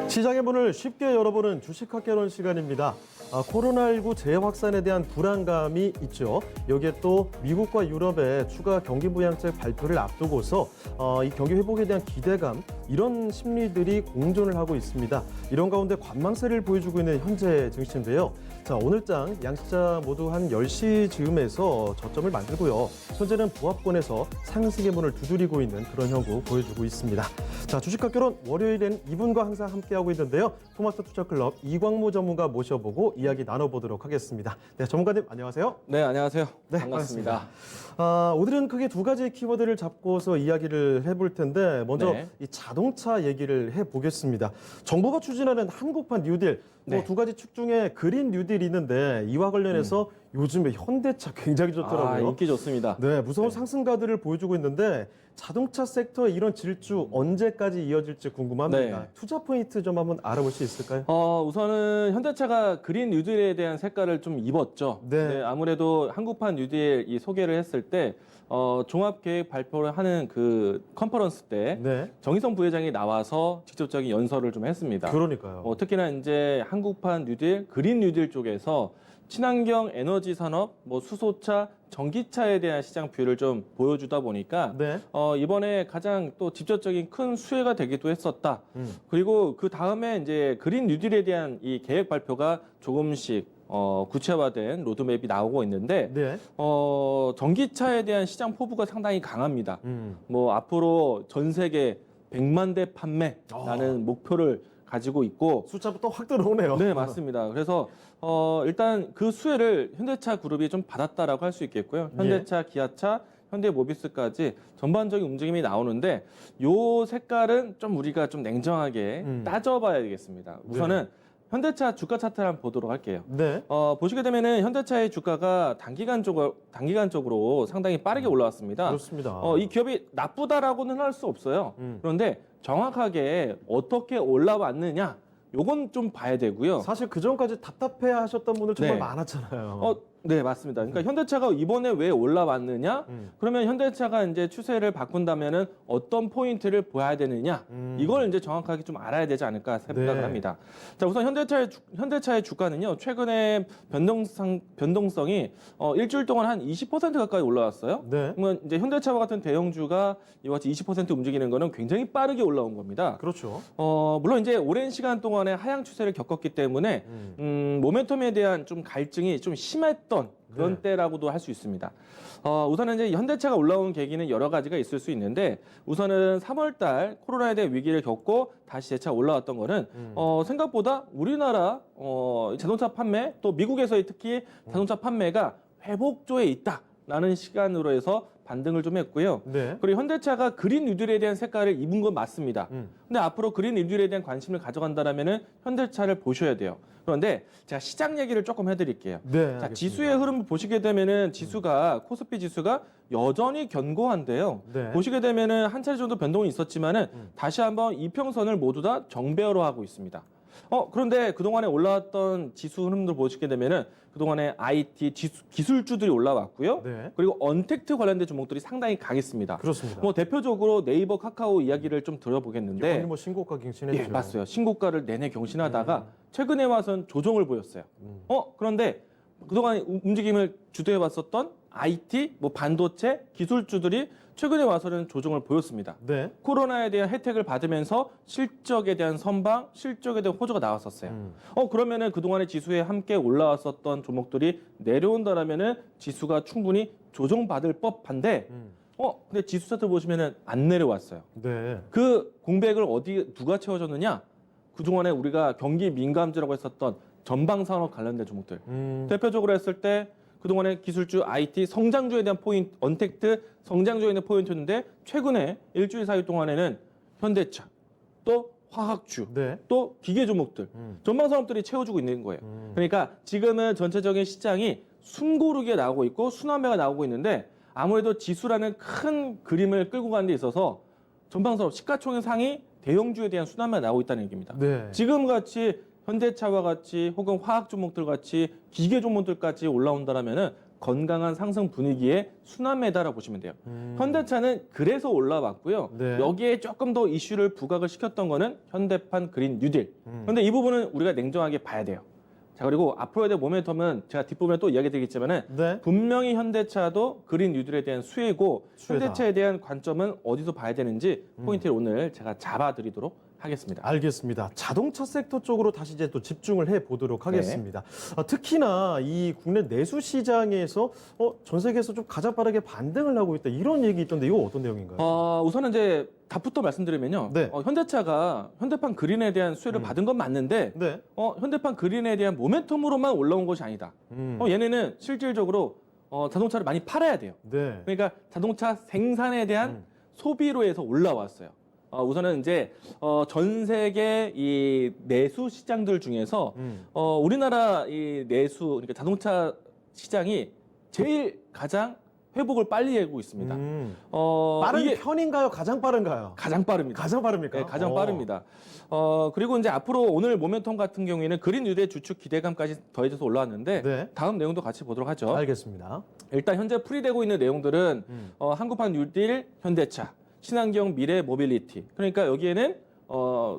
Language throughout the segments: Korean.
시장의 문을 쉽게 열어보는 주식학개론 시간입니다. 코로나19 재확산에 대한 불안감이 있죠. 여기에 또 미국과 유럽의 추가 경기 부양책 발표를 앞두고서 이 경기 회복에 대한 기대감, 이런 심리들이 공존을 하고 있습니다. 이런 가운데 관망세를 보여주고 있는 현재 증시인데요. 자, 오늘장 양시장 모두 한 10시 즈음에서 저점을 만들고요. 현재는 보합권에서 상승의 문을 두드리고 있는 그런 형국 보여주고 있습니다. 자, 주식학개론 월요일엔 이분과 항상 함께하고 있는데요. 토마토 투자클럽 이광무 전문가 모셔보고 이야기 나눠보도록 하겠습니다. 네, 전문가님 안녕하세요. 네, 안녕하세요. 네, 반갑습니다. 오늘은 크게 두 가지 키워드를 잡고서 이야기를 해볼 텐데 먼저 네. 이 자동차 얘기를 해보겠습니다. 정부가 추진하는 한국판 뉴딜, 네. 두 가지 축 중에 그린 뉴딜이 있는데 이와 관련해서 요즘에 현대차 굉장히 좋더라고요. 인기 좋습니다. 네, 무서운 상승가들을 보여주고 있는데 자동차 섹터의 이런 질주 언제까지 이어질지 궁금합니다. 네. 투자 포인트 좀 한번 알아볼 수 있을까요? 우선은 현대차가 그린 뉴딜에 대한 색깔을 좀 입었죠. 네. 아무래도 한국판 뉴딜 이 소개를 했을 때 종합계획 발표를 하는 그 컨퍼런스 때 네, 정의성 부회장이 나와서 직접적인 연설을 좀 했습니다. 그러니까요. 특히나 이제 한국판 뉴딜, 그린 뉴딜 쪽에서 친환경 에너지 산업, 수소차, 전기차에 대한 시장 비율을 좀 보여주다 보니까 네. 이번에 가장 또 직접적인 큰 수혜가 되기도 했었다. 그리고 그 다음에 이제 그린 뉴딜에 대한 이 계획 발표가 조금씩 구체화된 로드맵이 나오고 있는데 네. 전기차에 대한 시장 포부가 상당히 강합니다. 음. 앞으로 전 세계 100만 대 판매라는 목표를 가지고 있고 숫자부터 확 들어오네요. 네, 맞습니다. 그래서 일단 그 수혜를 현대차 그룹이 좀 받았다라고 할 수 있겠고요. 현대차, 기아차, 현대모비스까지 전반적인 움직임이 나오는데 요 색깔은 좀 우리가 좀 냉정하게 따져봐야 되겠습니다. 우선은 현대차 주가 차트를 한번 보도록 할게요. 네. 보시게 되면은 현대차의 주가가 단기간적으로 상당히 빠르게 올라왔습니다. 그렇습니다. 이 기업이 나쁘다라고는 할 수 없어요. 그런데 정확하게 어떻게 올라왔느냐, 요건 좀 봐야 되고요. 사실 그 전까지 답답해 하셨던 분들 정말 네. 많았잖아요. 네, 맞습니다. 그러니까 현대차가 이번에 왜 올라왔느냐? 그러면 현대차가 이제 추세를 바꾼다면은 어떤 포인트를 보아야 되느냐? 이걸 이제 정확하게 좀 알아야 되지 않을까 생각을 네. 합니다. 자, 우선 현대차의 주가는요, 최근에 변동성이 일주일 동안 한 20% 가까이 올라왔어요. 네. 그러면 이제 현대차와 같은 대형주가 이와 같이 20% 움직이는 거는 굉장히 빠르게 올라온 겁니다. 그렇죠. 물론 이제 오랜 시간 동안에 하향 추세를 겪었기 때문에 모멘텀에 대한 좀 갈증이 좀 심했던 그런 네. 때라고도 할 수 있습니다. 우선은 이제 현대차가 올라온 계기는 여러 가지가 있을 수 있는데 우선은 3월달 코로나에 대한 위기를 겪고 다시 재차 올라왔던 거는 생각보다 우리나라 자동차 판매 또 미국에서의 특히 자동차 판매가 회복조에 있다라는 시간으로 해서 반등을 좀 했고요. 네. 그리고 현대차가 그린 뉴딜에 대한 색깔을 입은 건 맞습니다. 근데 앞으로 그린 뉴딜에 대한 관심을 가져간다면은 현대차를 보셔야 돼요. 그런데 제가 시장 얘기를 조금 해드릴게요. 네. 자, 알겠습니다. 지수의 흐름을 보시게 되면은 지수가 코스피 지수가 여전히 견고한데요. 네. 보시게 되면은 한 차례 정도 변동이 있었지만은 다시 한번 이평선을 모두 다 정배열로 하고 있습니다. 그런데 그동안에 올라왔던 지수 흐름들 보시게 되면은 그동안에 IT 기술주들이 올라왔고요. 네. 그리고 언택트 관련된 종목들이 상당히 강했습니다. 그렇습니다. 대표적으로 네이버, 카카오 이야기를 좀 들어보겠는데 이번에 신고가 갱신했죠. 예, 맞아요. 신고가를 내내 경신하다가 최근에 와서는 조정을 보였어요. 그런데 그동안 움직임을 주도해 왔었던 IT, 반도체, 기술주들이 최근에 와서는 조정을 보였습니다. 네. 코로나에 대한 혜택을 받으면서 실적에 대한 선방, 실적에 대한 호조가 나왔었어요. 그러면은 그동안의 지수에 함께 올라왔었던 종목들이 내려온다라면은 지수가 충분히 조정받을 법한데, 근데 지수 차트 보시면은 안 내려왔어요. 네. 그 공백을 누가 채워줬느냐? 그동안에 우리가 경기 민감주라고 했었던 전방산업 관련된 종목들. 대표적으로 했을 때 그동안에 기술주, IT, 성장주에 대한 포인트, 언택트 성장주에 대한 포인트였는데 최근에 일주일 사이 동안에는 현대차, 또 화학주, 네. 또 기계 종목들, 전방산업들이 채워주고 있는 거예요. 그러니까 지금은 전체적인 시장이 순고르게 나오고 있고 순환매가 나오고 있는데 아무래도 지수라는 큰 그림을 끌고 가는 데 있어서 전방산업 시가총액상이 대형주에 대한 순환매가 나오고 있다는 얘기입니다. 네. 지금같이 현대차와 같이 혹은 화학 종목들 같이 기계 종목들까지 올라온다라면은 건강한 상승 분위기의 순환매다라고 보시면 돼요. 현대차는 그래서 올라왔고요. 네. 여기에 조금 더 이슈를 부각을 시켰던 거는 현대판 그린 뉴딜. 그런데 이 부분은 우리가 냉정하게 봐야 돼요. 자, 그리고 앞으로에 대한 모멘텀은 제가 뒷부분에 또 이야기 드리겠지만은 네. 분명히 현대차도 그린 뉴딜에 대한 수혜고 수혜다. 현대차에 대한 관점은 어디서 봐야 되는지 포인트를 오늘 제가 잡아드리도록 하겠습니다. 알겠습니다. 자동차 섹터 쪽으로 다시 이제 또 집중을 해 보도록 하겠습니다. 특히나 이 국내 내수 시장에서 전 세계에서 좀 가장 빠르게 반등을 하고 있다 이런 얘기 있던데 이거 어떤 내용인가요? 우선은 이제 답부터 말씀드리면요. 네. 현대차가 현대판 그린에 대한 수혜를 받은 건 맞는데 네. 현대판 그린에 대한 모멘텀으로만 올라온 것이 아니다. 얘네는 실질적으로 자동차를 많이 팔아야 돼요. 네. 그러니까 자동차 생산에 대한 소비로 해서 올라왔어요. 우선은 이제 전 세계 이 내수 시장들 중에서 우리나라 이 내수 그러니까 자동차 시장이 제일 가장 회복을 빨리 하고 있습니다. 빠른 이게 편인가요? 가장 빠른가요? 가장 빠릅니다. 가장 빠릅니까? 네, 가장 빠릅니다. 그리고 이제 앞으로 오늘 모멘텀 같은 경우에는 그린 뉴딜 주축 기대감까지 더해져서 올라왔는데 네. 다음 내용도 같이 보도록 하죠. 알겠습니다. 일단 현재 풀이되고 있는 내용들은 한국판 뉴딜, 현대차, 친환경 미래 모빌리티. 그러니까 여기에는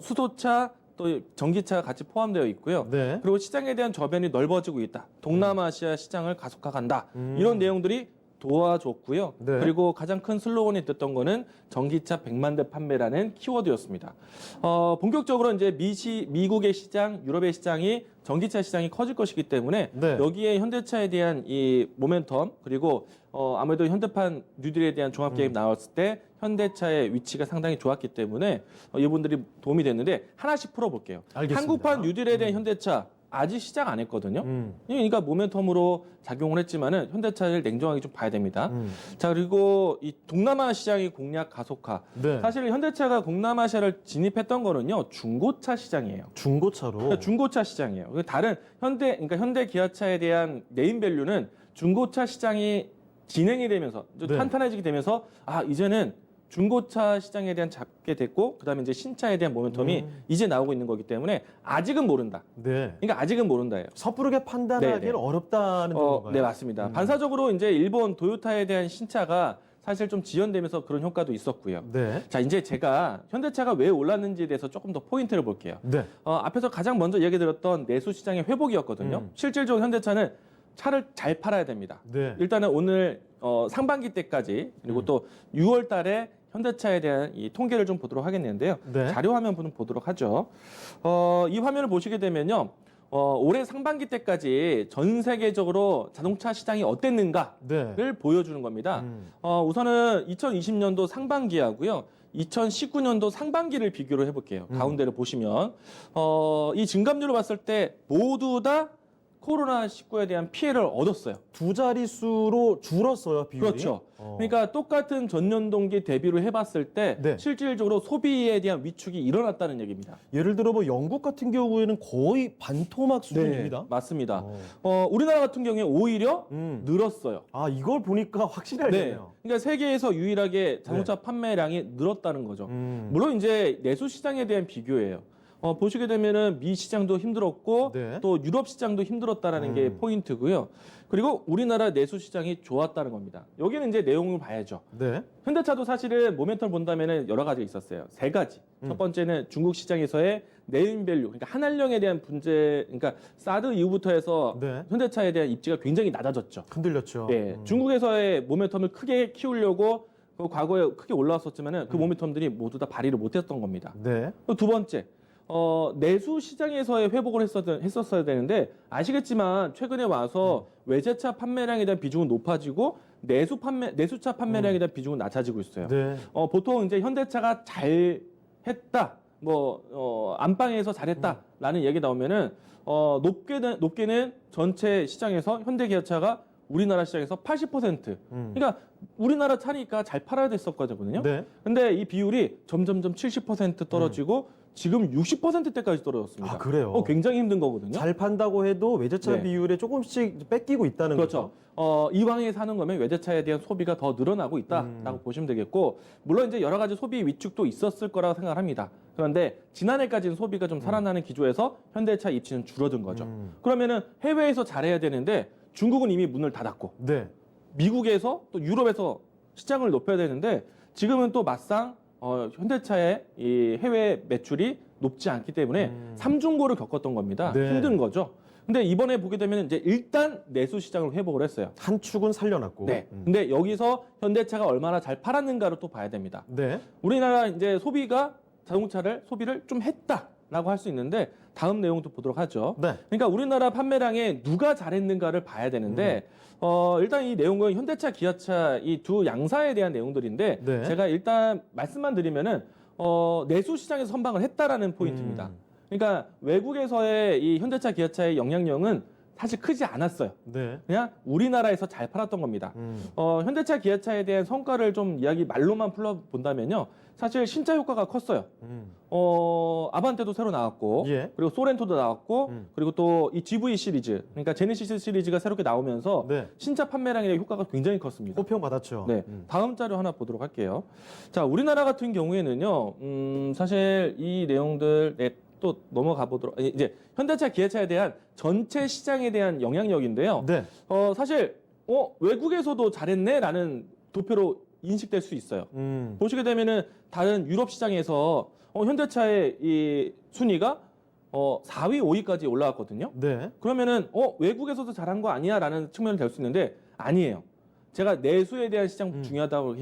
수소차 또 전기차가 같이 포함되어 있고요. 네. 그리고 시장에 대한 저변이 넓어지고 있다. 동남아시아 시장을 가속화간다. 이런 내용들이 도와줬고요. 네. 그리고 가장 큰 슬로건이 됐던 거는 전기차 100만 대 판매라는 키워드였습니다. 본격적으로 이제 미국의 시장, 유럽의 시장이 전기차 시장이 커질 것이기 때문에 네. 여기에 현대차에 대한 이 모멘텀 그리고 아무래도 현대판 뉴딜에 대한 종합 계획 나왔을 때 현대차의 위치가 상당히 좋았기 때문에 이분들이 도움이 됐는데 하나씩 풀어볼게요. 알겠습니다. 한국판 뉴딜에 대한 현대차 아직 시작 안 했거든요. 그러니까 모멘텀으로 작용을 했지만은 현대차를 냉정하게 좀 봐야 됩니다. 자, 그리고 이 동남아 시장의 공략 가속화. 네. 사실 현대차가 동남아시아를 진입했던 거는요, 중고차 시장이에요. 중고차로. 그러니까 중고차 시장이에요. 다른 그러니까 현대 기아차에 대한 네임밸류는 중고차 시장이 진행이 되면서 좀 네. 탄탄해지게 되면서 이제는 중고차 시장에 대한 잡게 됐고 그다음에 이제 신차에 대한 모멘텀이 이제 나오고 있는 거기 때문에 아직은 모른다. 네. 그러니까 아직은 모른다예요. 섣부르게 판단하기는 네, 네. 어렵다는 건가요? 네, 맞습니다. 반사적으로 이제 일본 도요타에 대한 신차가 사실 좀 지연되면서 그런 효과도 있었고요. 네. 자, 이제 제가 현대차가 왜 올랐는지에 대해서 조금 더 포인트를 볼게요. 네. 앞에서 가장 먼저 얘기 드렸던 내수 시장의 회복이었거든요. 실질적으로 현대차는 차를 잘 팔아야 됩니다. 네. 일단은 오늘 상반기 때까지 그리고 또 6월 달에 현대차에 대한 이 통계를 좀 보도록 하겠는데요. 네. 자료 화면 보도록 하죠. 이 화면을 보시게 되면요. 올해 상반기 때까지 전 세계적으로 자동차 시장이 어땠는가를 네. 보여주는 겁니다. 우선은 2020년도 상반기하고요. 2019년도 상반기를 비교를 해볼게요. 가운데를 보시면 이 증감률을 봤을 때 모두 다 코로나19에 대한 피해를 얻었어요. 두 자릿수로 줄었어요, 비율이. 그렇죠. 그러니까 똑같은 전년동기 대비를 해봤을 때 네. 실질적으로 소비에 대한 위축이 일어났다는 얘기입니다. 예를 들어 뭐 영국 같은 경우에는 거의 반토막 수준입니다. 맞습니다. 우리나라 같은 경우에 오히려 늘었어요. 이걸 보니까 확실히 네. 알겠네요. 그러니까 세계에서 유일하게 자동차 판매량이 늘었다는 거죠. 물론 이제 내수 시장에 대한 비교예요. 보시게 되면은 미 시장도 힘들었고 네. 또 유럽 시장도 힘들었다라는 게 포인트고요. 그리고 우리나라 내수 시장이 좋았다는 겁니다. 여기는 이제 내용을 봐야죠. 네. 현대차도 사실은 모멘텀 본다면은 여러 가지가 있었어요. 세 가지. 첫 번째는 중국 시장에서의 네임밸류, 그러니까 한한령에 대한 문제, 그러니까 사드 이후부터 해서 네. 현대차에 대한 입지가 굉장히 낮아졌죠. 흔들렸죠. 네, 중국에서의 모멘텀을 크게 키우려고 과거에 크게 올라왔었지만은 그 모멘텀들이 모두 다 발휘를 못했던 겁니다. 네. 또 두 번째, 내수 시장에서의 회복을 했었어야 되는데 아시겠지만 최근에 와서 외제차 판매량에 대한 비중은 높아지고 내수차 판매량에 대한 비중은 낮아지고 있어요. 네. 보통 이제 현대차가 잘했다, 안방에서 잘했다라는 얘기 나오면은 높게는 전체 시장에서 현대기아차가 우리나라 시장에서 80%. 그러니까 우리나라 차니까 잘 팔아야 됐었거든요. 네. 근데 이 비율이 점점점 70% 떨어지고 지금 60%대까지 떨어졌습니다. 그래요? 굉장히 힘든 거거든요. 잘 판다고 해도 외제차 네. 비율에 조금씩 뺏기고 있다는 그렇죠. 거죠. 이왕에 사는 거면 외제차에 대한 소비가 더 늘어나고 있다라고 보시면 되겠고, 물론 이제 여러 가지 소비 위축도 있었을 거라고 생각합니다. 그런데 지난해까지는 소비가 좀 살아나는 기조에서 현대차 입지는 줄어든 거죠. 그러면은 해외에서 잘해야 되는데 중국은 이미 문을 닫았고 네. 미국에서 또 유럽에서 시장을 높여야 되는데 지금은 또 막상 현대차의 이 해외 매출이 높지 않기 때문에 삼중고를 겪었던 겁니다. 네. 힘든 거죠. 근데 이번에 보게 되면 이제 일단 내수 시장을 회복을 했어요. 한 축은 살려놨고. 네. 근데 여기서 현대차가 얼마나 잘 팔았는가를 또 봐야 됩니다. 네. 우리나라 이제 자동차를 소비를 좀 했다라고 할 수 있는데 다음 내용도 보도록 하죠. 네. 그러니까 우리나라 판매량에 누가 잘했는가를 봐야 되는데 일단 이 내용은 현대차, 기아차 이 두 양사에 대한 내용들인데 네. 제가 일단 말씀만 드리면은 내수 시장에서 선방을 했다라는 포인트입니다. 그러니까 외국에서의 이 현대차, 기아차의 영향력은 사실 크지 않았어요. 네. 그냥 우리나라에서 잘 팔았던 겁니다. 현대차, 기아차에 대한 성과를 좀 말로만 풀어본다면요. 사실 신차 효과가 컸어요. 아반떼도 새로 나왔고, 예. 그리고 소렌토도 나왔고, 그리고 또 이 GV 시리즈, 그러니까 제네시스 시리즈가 새롭게 나오면서 네. 신차 판매량의 효과가 굉장히 컸습니다. 호평 받았죠. 네, 다음 자료 하나 보도록 할게요. 자, 우리나라 같은 경우에는요, 사실 이 내용들 또 넘어가 보도록 이제 현대차, 기아차에 대한 전체 시장에 대한 영향력인데요. 네. 사실 외국에서도 잘했네라는 도표로 인식될 수 있어요. 보시게 되면은 다른 유럽 시장에서 현대차의 이 순위가 4위, 5위까지 올라왔거든요. 네. 그러면은 외국에서도 잘한 거 아니야라는 측면이 될 수 있는데 아니에요. 제가 내수에 대한 시장 중요하다고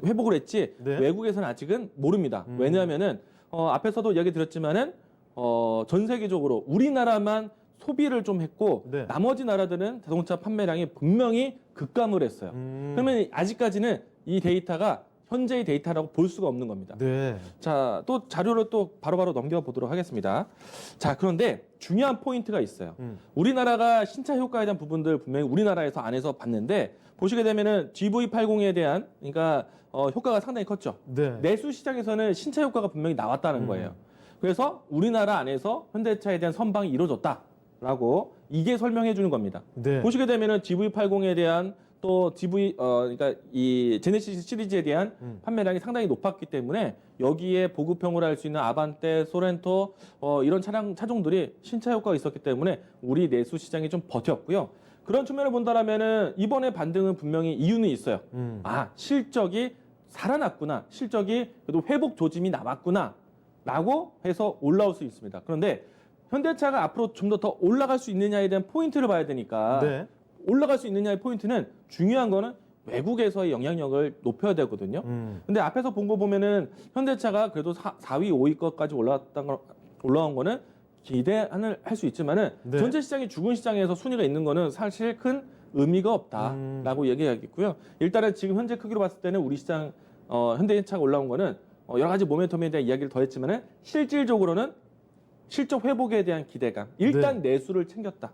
회복을 했지 네. 외국에서는 아직은 모릅니다. 왜냐하면은 앞에서도 이야기 드렸지만은 전 세계적으로 우리나라만 소비를 좀 했고 네. 나머지 나라들은 자동차 판매량이 분명히 급감을 했어요. 그러면 아직까지는 이 데이터가 현재의 데이터라고 볼 수가 없는 겁니다. 네. 자, 또 자료를 또 바로바로 넘겨보도록 하겠습니다. 자, 그런데 중요한 포인트가 있어요. 우리나라가 신차 효과에 대한 부분들 분명히 우리나라에서 안에서 봤는데 보시게 되면은 GV80에 대한 그러니까 효과가 상당히 컸죠. 네. 내수 시장에서는 신차 효과가 분명히 나왔다는 거예요. 그래서 우리나라 안에서 현대차에 대한 선방이 이루어졌다라고 이게 설명해 주는 겁니다. 네. 보시게 되면은 GV80에 대한 또 그러니까 이 제네시스 시리즈에 대한 판매량이 상당히 높았기 때문에 여기에 보급형으로 할 수 있는 아반떼, 소렌토 이런 차종들이 신차 효과가 있었기 때문에 우리 내수 시장이 좀 버텼고요. 그런 측면을 본다라면은 이번에 반등은 분명히 이유는 있어요. 실적이 살아났구나. 실적이 그래도 회복 조짐이 남았구나라고 해서 올라올 수 있습니다. 그런데 현대차가 앞으로 좀 더 올라갈 수 있느냐에 대한 포인트를 봐야 되니까 네. 올라갈 수 있느냐의 포인트는 중요한 거는 외국에서의 영향력을 높여야 되거든요. 근데 앞에서 본 거 보면은 현대차가 그래도 4위, 5위까지 올라온 거는 기대를 할 수 있지만은 네. 전체 시장이 죽은 시장에서 순위가 있는 거는 사실 큰 의미가 없다라고 얘기하겠고요. 일단은 지금 현재 크기로 봤을 때는 우리 시장 현대차가 올라온 거는 여러 가지 모멘텀에 대한 이야기를 더했지만은 실질적으로는 실적 회복에 대한 기대감. 일단 내수를 챙겼다.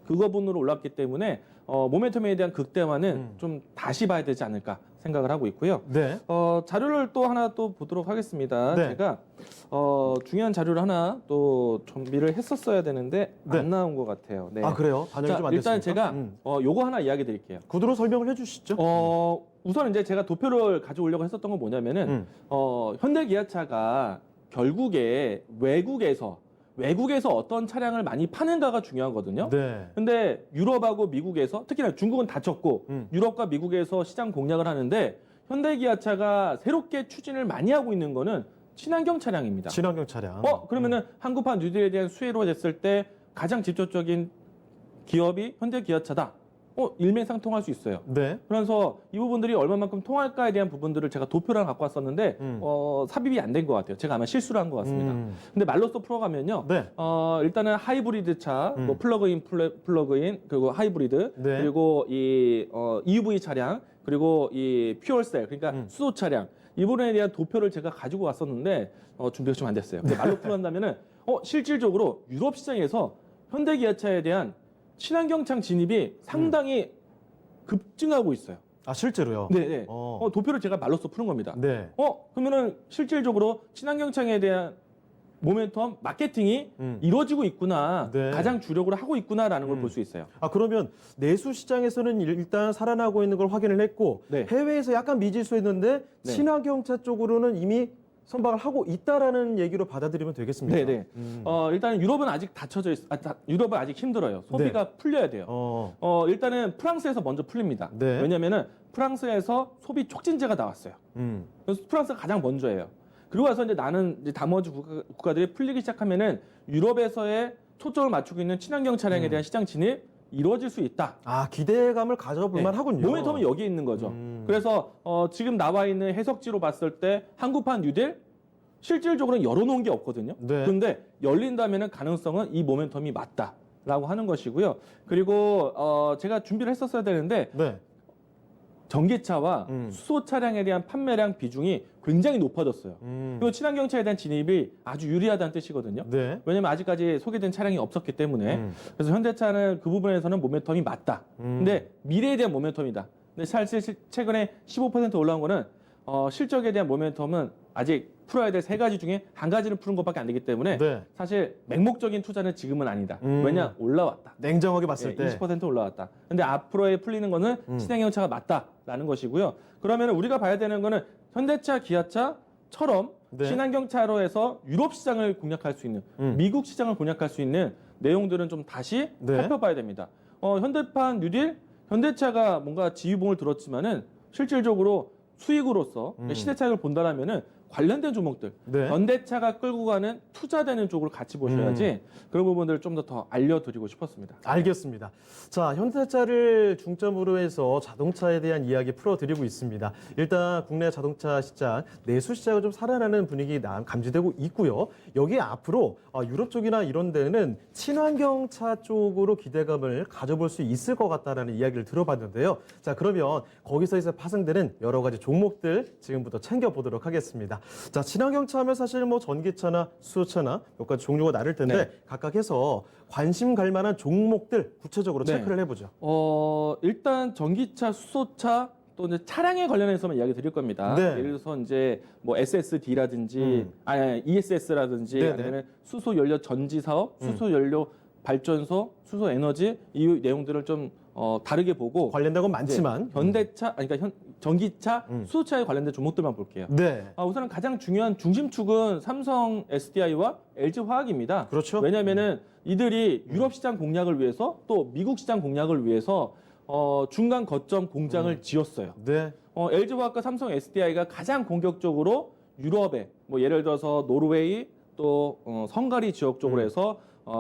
그거분으로 올랐기 때문에 모멘텀에 대한 극대화는 좀 다시 봐야 되지 않을까 생각을 하고 있고요. 네. 자료를 또 하나 또 보도록 하겠습니다. 네. 제가 중요한 자료를 하나 또 준비를 했었어야 되는데 네. 안 나온 것 같아요. 네. 아, 그래요? 반영이 자, 좀 안 일단 됐습니까? 제가 요거 하나 이야기 드릴게요. 구두로 설명을 해주시죠. 우선 이제 제가 도표를 가져오려고 했었던 건 뭐냐면은 현대기아차가 결국에 외국에서 어떤 차량을 많이 파는가가 중요하거든요. 네. 근데 유럽하고 미국에서 특히나 중국은 다쳤고 유럽과 미국에서 시장 공략을 하는데 현대기아차가 새롭게 추진을 많이 하고 있는 거는 친환경 차량입니다. 친환경 차량. 그러면은 한국판 뉴딜에 대한 수혜로 됐을 때 가장 직접적인 기업이 현대기아차다. 일맥상통할 수 있어요. 네. 그래서 이 부분들이 얼마만큼 통할까에 대한 부분들을 제가 도표를 갖고 왔었는데 삽입이 안 된 것 같아요. 제가 아마 실수를 한 것 같습니다. 근데 말로써 풀어가면요. 네. 일단은 하이브리드 차, 뭐 플러그인, 그리고 하이브리드, 네. 그리고 이 EV 차량, 그리고 이 퓨얼셀, 그러니까 수소 차량 이 부분에 대한 도표를 제가 가지고 왔었는데 준비가 좀 안 됐어요. 근데 말로 풀어간다면은 실질적으로 유럽 시장에서 현대기아차에 대한 친환경차 진입이 상당히 급증하고 있어요. 아, 실제로요? 네. 도표를 제가 말로써 푸는 겁니다. 네. 그러면은 실질적으로 친환경차에 대한 모멘텀 마케팅이 이루어지고 있구나. 네. 가장 주력으로 하고 있구나라는 걸 볼 수 있어요. 아, 그러면 내수 시장에서는 일단 살아나고 있는 걸 확인을 했고 네. 해외에서 약간 미지수했는데 네. 친환경차 쪽으로는 이미 선박을 하고 있다라는 얘기로 받아들이면 되겠습니까? 네네. 일단은 유럽은 아직 닫혀져 유럽은 아직 힘들어요. 소비가 풀려야 돼요. 일단은 프랑스에서 먼저 풀립니다. 네. 왜냐면은 프랑스에서 소비 촉진제가 나왔어요. 그래서 프랑스가 가장 먼저예요. 그리고 와서 이제 나는 이제 나머지 국가들이 풀리기 시작하면은 유럽에서의 초점을 맞추고 있는 친환경 차량에 대한 시장 진입 이루어질 수 있다. 아, 기대감을 가져볼 만하군요. 모멘텀이 여기에 있는 거죠. 그래서 지금 나와 있는 해석지로 봤을 때 한국판 뉴딜 실질적으로는 열어놓은 게 없거든요. 네. 그런데 열린다면 가능성은 이 모멘텀이 맞다라고 하는 것이고요. 그리고 제가 준비를 했었어야 되는데 네. 전기차와 수소 차량에 대한 판매량 비중이 굉장히 높아졌어요. 그리고 친환경차에 대한 진입이 아주 유리하다는 뜻이거든요. 네. 왜냐면 아직까지 소개된 차량이 없었기 때문에 그래서 현대차는 그 부분에서는 모멘텀이 맞다. 근데 미래에 대한 모멘텀이다. 근데 사실 최근에 15% 올라온 거는 실적에 대한 모멘텀은 아직 풀어야 될 세 가지 중에 한 가지를 푸는 것밖에 안 되기 때문에 네. 사실 맹목적인 투자는 지금은 아니다. 왜냐 올라왔다. 냉정하게 봤을 때 20% 올라왔다. 근데 앞으로의 풀리는 거는 친환경차가 맞다라는 것이고요. 그러면 우리가 봐야 되는 거는 현대차, 기아차처럼 네. 친환경차로 해서 유럽 시장을 공략할 수 있는 미국 시장을 공략할 수 있는 내용들은 좀 다시 네. 살펴봐야 됩니다. 현대판 뉴딜, 현대차가 뭔가 지휘봉을 들었지만은 실질적으로 수익으로서 시대 차익을 본다라면은 관련된 종목들, 네. 현대차가 끌고 가는 투자되는 쪽으로 같이 보셔야지 그런 부분들을 좀 더 알려드리고 싶었습니다. 알겠습니다. 자, 현대차를 중점으로 해서 자동차에 대한 이야기 풀어드리고 있습니다. 일단 국내 자동차 시장, 내수 시장은 좀 살아나는 분위기 감지되고 있고요. 여기에 앞으로 유럽 쪽이나 이런 데는 친환경차 쪽으로 기대감을 가져볼 수 있을 것 같다라는 이야기를 들어봤는데요. 자, 그러면 거기서 이제 파생되는 여러 가지 종목들 지금부터 챙겨보도록 하겠습니다. 자, 친환경차 하면 사실 뭐 전기차나 수소차나 몇 가지 종류가 나를 텐데 네. 각각 해서 관심 갈 만한 종목들 구체적으로 네. 체크를 해보죠. 일단 전기차, 수소차 또 이제 차량에 관련해서만 이야기 드릴 겁니다. 네. 예를 들어서 이제 뭐 SSD라든지 아니 ESS라든지 네네. 아니면 수소 연료 전지 사업, 수소 연료 발전소, 수소 에너지 이 내용들을 좀 다르게 보고 관련된 건 많지만 이제 현대차 아니 그러니까 전기차, 수소차에 관련된 종목들만 볼게요. 네. 우선은 가장 중요한 중심축은 삼성 SDI와 LG 화학입니다. 그렇죠. 왜냐하면은 이들이 유럽 시장 공략을 위해서 또 미국 시장 공략을 위해서 중간 거점 공장을 지었어요. 네. LG 화학과 삼성 SDI가 가장 공격적으로 유럽에 뭐 예를 들어서 노르웨이 또 헝가리 지역 쪽으로 해서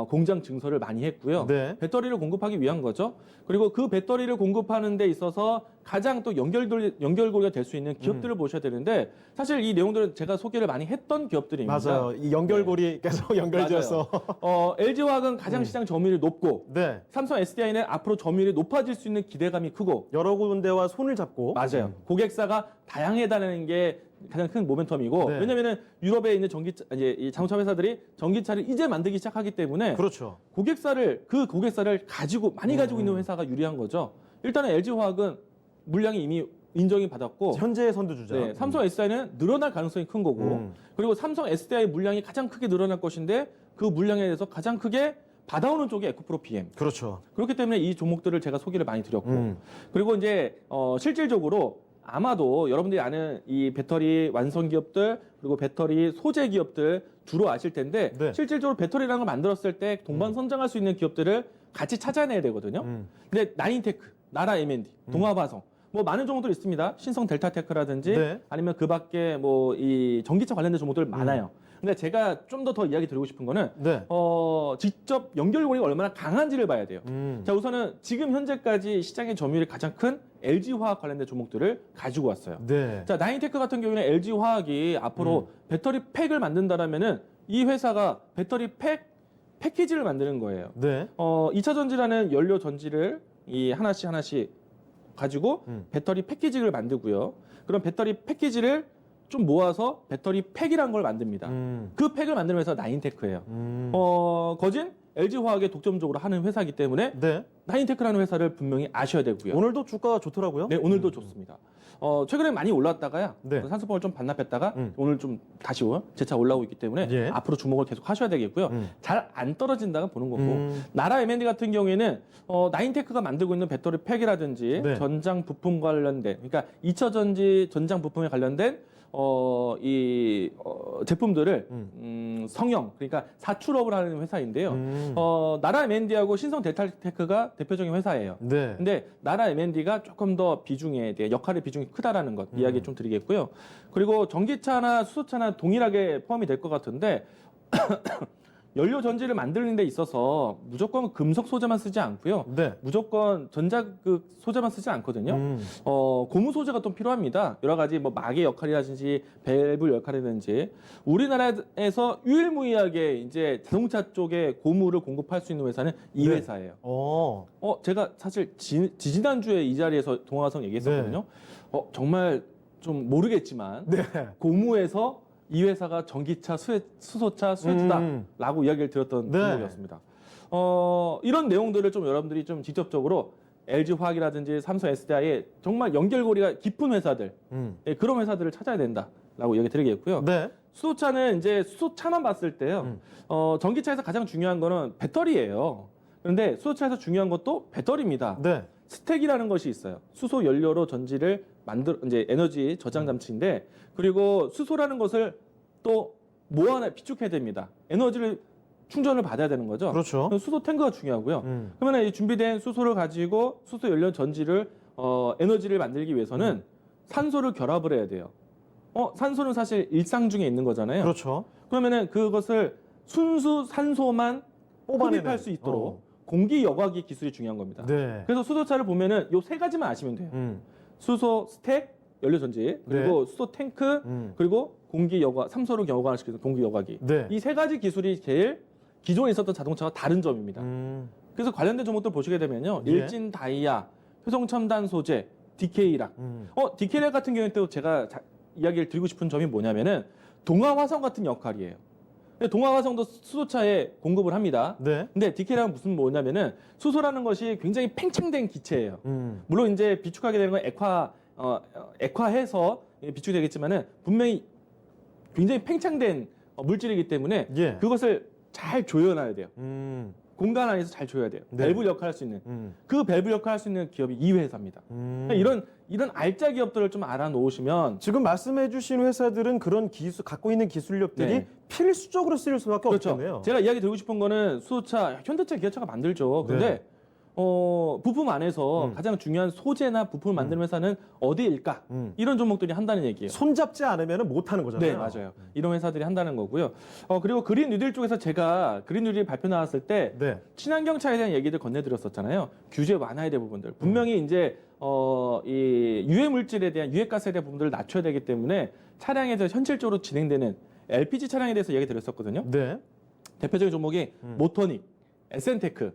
공장 증설을 많이 했고요. 네. 배터리를 공급하기 위한 거죠. 그리고 그 배터리를 공급하는 데 있어서 가장 또 연결고리가 될 수 있는 기업들을 보셔야 되는데 사실 이 내용들은 제가 소개를 많이 했던 기업들입니다. 맞아요. 이 연결고리 계속 연결지어서. LG화학은 가장 시장 점유율이 높고 네. 삼성 SDI는 앞으로 점유율이 높아질 수 있는 기대감이 크고 여러 군데와 손을 잡고. 맞아요. 고객사가 다양하다는 게 가장 큰 모멘텀이고 네. 왜냐하면 유럽에 있는 이 자동차 회사들이 전기차를 이제 만들기 시작하기 때문에 그렇죠. 그 고객사를 많이 가지고 있는 회사가 유리한 거죠. 일단은 LG화학은 물량이 이미 인정이 받았고 현재의 선두주자. 네, 삼성 SDI는 늘어날 가능성이 큰 거고 그리고 삼성 SDI 물량이 가장 크게 늘어날 것인데 그 물량에 대해서 가장 크게 받아오는 쪽이 에코프로 PM. 그렇죠. 그렇기 때문에 이 종목들을 제가 소개를 많이 드렸고 그리고 이제 실질적으로 아마도 여러분들이 아는 이 배터리 완성 기업들 그리고 배터리 소재 기업들 주로 아실 텐데 네. 실질적으로 배터리라는 걸 만들었을 때 동반선장할 수 있는 기업들을 같이 찾아내야 되거든요. 근데 나인테크, 나라 M&D, 동아화성 뭐 많은 종목들 있습니다. 신성 델타테크라든지 네. 아니면 그 밖에 뭐 이 전기차 관련된 종목들 많아요. 근데 제가 좀 더 이야기 드리고 싶은 거는 네. 직접 연결고리가 얼마나 강한지를 봐야 돼요. 자, 우선은 지금 현재까지 시장의 점유율이 가장 큰 LG화학 관련된 종목들을 가지고 왔어요. 네. 자, 나인테크 같은 경우에는 LG화학이 앞으로 배터리 팩을 만든다라면은 이 회사가 배터리 패키지를 만드는 거예요. 네. 2차 전지라는 연료 전지를 이 하나씩 가지고 배터리 패키지를 만들고요. 그럼 배터리 패키지를 좀 모아서 배터리 팩이라는 걸 만듭니다. 그 팩을 만드는 회사가 나인테크예요. 거진 LG화학에 독점적으로 하는 회사이기 때문에 네. 나인테크라는 회사를 분명히 아셔야 되고요. 오늘도 주가가 좋더라고요. 네, 오늘도 좋습니다. 최근에 많이 올랐다가요. 네. 산소봉을 좀 반납했다가 오늘 좀 다시 재차 올라오고 있기 때문에 예. 앞으로 주목을 계속 하셔야 되겠고요. 잘 안 떨어진다가 보는 거고 나라 M&D 같은 경우에는 나인테크가 만들고 있는 배터리 팩이라든지 네. 전장 부품 관련된 그러니까 2차 전지 전장 부품에 관련된 제품들을 성형, 그러니까 사출업을 하는 회사인데요. 나라 M&D하고 신성 델타테크가 대표적인 회사예요. 네. 근데 나라 M&D가 조금 더 비중에 대해 역할의 비중이 크다라는 것 이야기 좀 드리겠고요. 그리고 전기차나 수소차나 동일하게 포함이 될 것 같은데 연료 전지를 만드는 데 있어서 무조건 금속 소재만 쓰지 않고요. 네. 무조건 전자극 소재만 쓰지 않거든요. 고무 소재가 또 필요합니다. 여러 가지 뭐 막의 역할이라든지 밸브 역할이라든지 우리나라에서 유일무이하게 이제 자동차 쪽에 고무를 공급할 수 있는 회사는 이 네. 회사예요. 제가 사실 지지난주에 이 자리에서 동화성 얘기했었거든요. 정말 좀 모르겠지만 네. 고무에서 이 회사가 전기차, 수소차, 수혜주다라고 이야기를 들었던 네. 분이었습니다. 이런 내용들을 좀 여러분들이 좀 직접적으로 LG화학이라든지 삼성 SDI의 정말 연결고리가 깊은 회사들, 그런 회사들을 찾아야 된다라고 이야기 드리겠고요. 네. 수소차는 이제 수소차만 봤을 때요. 전기차에서 가장 중요한 거는 배터리예요. 그런데 수소차에서 중요한 것도 배터리입니다. 네. 스택이라는 것이 있어요. 수소 연료로 전지를 이제 에너지 저장 장치인데, 그리고 수소라는 것을 또 모아내 비축해야 됩니다. 에너지를 충전을 받아야 되는 거죠. 그렇죠. 수소 탱크가 중요하고요. 그러면 이 준비된 수소를 가지고 수소 연료 전지를 에너지를 만들기 위해서는 산소를 결합을 해야 돼요. 산소는 사실 일상 중에 있는 거잖아요. 그렇죠. 그러면은 그것을 순수 산소만 뽑아내는. 흡입할 수 있도록 공기 여과기 기술이 중요한 겁니다. 네. 그래서 수소차를 보면은 요 세 가지만 아시면 돼요. 수소 스택, 연료 전지, 그리고 수소 탱크, 그리고 공기 여과, 삼소를 여과를 시키는 공기 여과기. 네. 이 세 가지 기술이 제일 기존에 있었던 자동차와 다른 점입니다. 그래서 관련된 종목들 보시게 되면요. 예. 일진 다이아, 효성첨단 소재, DK락. DK락 같은 경우에 또 제가 이야기를 드리고 싶은 점이 뭐냐면은 동아화성 같은 역할이에요. 동아화성도 수소차에 공급을 합니다. 네. 근데 DK락은 무슨 뭐냐면은 수소라는 것이 굉장히 팽창된 기체예요. 물론 이제 비축하게 되는 건 액화해서 비축이 되겠지만은 분명히 굉장히 팽창된 물질이기 때문에 예. 그것을 잘 조여놔야 돼요. 공간 안에서 잘 조여야 돼요. 네. 밸브 역할을 할 수 있는 그 밸브 역할을 할 수 있는 기업이 이 회사입니다. 이런 알짜 기업들을 좀 알아놓으시면 지금 말씀해주신 회사들은 그런 기술 갖고 있는 기술력들이 네. 필수적으로 쓰일 수밖에 그렇죠. 없겠네요. 제가 이야기 드리고 싶은 거는 수소차, 현대차, 기아차가 만들죠. 근데 네. 부품 안에서 가장 중요한 소재나 부품을 만드는 회사는 어디일까? 이런 종목들이 한다는 얘기예요. 손잡지 않으면 못하는 거잖아요. 네, 맞아요. 이런 회사들이 한다는 거고요. 그리고 그린 뉴딜 쪽에서 제가 그린 뉴딜 발표 나왔을 때 네. 친환경 차에 대한 얘기들 건네드렸었잖아요. 규제 완화에 대한 부분들. 분명히 이제 이 유해 물질에 대한 유해가스에 대한 부분들을 낮춰야 되기 때문에 차량에서 현실적으로 진행되는 LPG 차량에 대해서 얘기 드렸었거든요. 네. 대표적인 종목이 모터닉, 에센테크.